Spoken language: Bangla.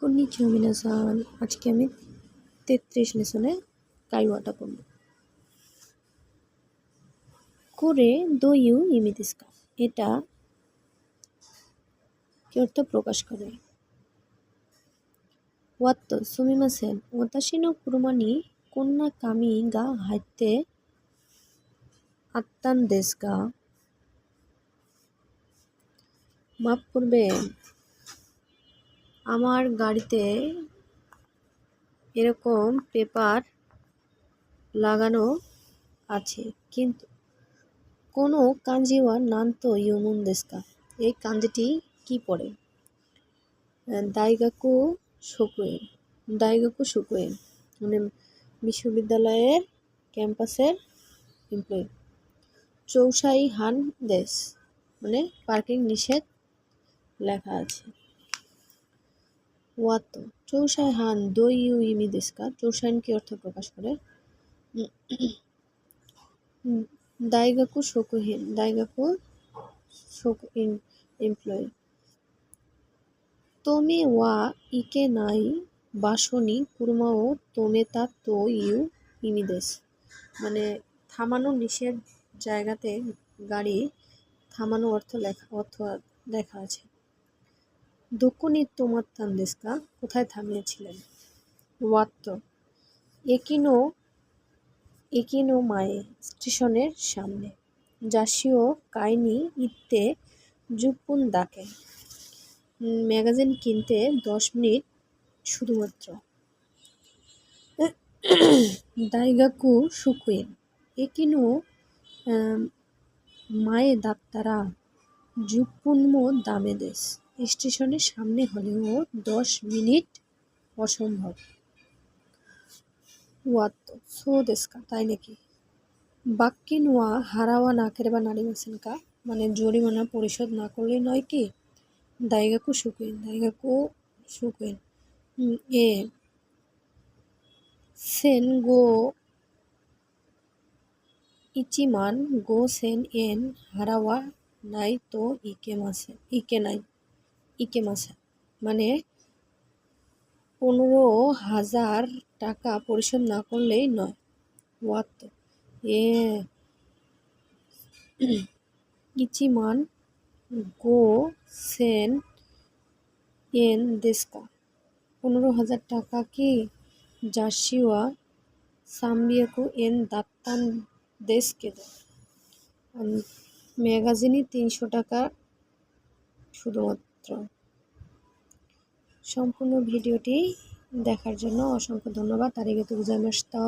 কন্নিচিওয়া মিনাসান, আজকে আমি 33 লেসনে কাইওয়াটা পড়ব। করে দোইউ ইমিদিস্কা, এটা কি অর্থ প্রকাশ করে? ওয়াত্তো সুমিমাসেন ওতাশি নো কুরুমা নি কোন্না কামি গা হাইতে আত্তান দেসু গা? মাফ করবেন, আমার গাড়িতে এরকম পেপার লাগানো আছে, কিন্তু কোনো কাঞ্জিওয়া নানতো ইউমুন দেসু কা? এই কাঞ্জিটি কি পড়ে? দাইগাকু শোকুয়েন। দাইগাকু শোকুয়েন মানে বিশ্ববিদ্যালয়ের ক্যাম্পাসের এমপ্লয়ি। চৌসাই হান দেশ মানে পার্কিং নিষেধ লেখা আছে। ওয়াতো চৌসাই হান দোইউ ইমি দেসকা, চৌসাইন কি অর্থ প্রকাশ করে? দাইগাকু শোকুহিন, দাইগাকু শোকুইন এমপ্লয়ি। তোমে ওয়া ইকে নাই বাসনি কুরমা ও তোমেতা তো ইউ ইমিদেস মানে থামানো নিষেধ জায়গাতে গাড়ি থামানো অর্থ লেখা আছে। দোকুনি তোমাত্তান দেসকা, কোথায় থামিয়েছিলেন? ওয়াত্তো একিনো মায়ে, স্টেশনের সামনে। জাসিও কাইনি ইত্তে জুপুন দাকে, ম্যাগাজিন কিনতে 10 মিনিট শুধুমাত্র। দাইগাকু শুকুয়েন একিনো মায়ে দাত্তারা জুপুনমো দামে দেশ, স্টেশনের সামনে হলেও 10 মিনিট অসম্ভব। ওয়াত্তো সো দেসকা, তাই নাকি? বাক্কিন ওয়া হারাওয়া না কেরেবা নারিমাসেন কা, মানে জরিমানা পরিশোধ না করলেই নয় কি? দাইগাকু শুকুয়েন, দাইগাকু শুকুয়েন এ সেন গো ইচিমান গো সেন এন হারাওয়া নাই তো ইকেমাসে মানে 15,000 টাকা পরিশোধ না করলেই নয়। ওয়াত্তো এ ইচিমান গো সেন এন দেসকা, 15,000 টাকা কি? জাসিওয়া সাম্বিয়াকু এন দাত্তান দেশ কেদো, ম্যাগাজিনই 300 টাকা শুধুমাত্র। সম্পূর্ণ ভিডিওটি দেখার জন্য অসংখ্য ধন্যবাদ। আরিগাতো গোজাইমাশিতা।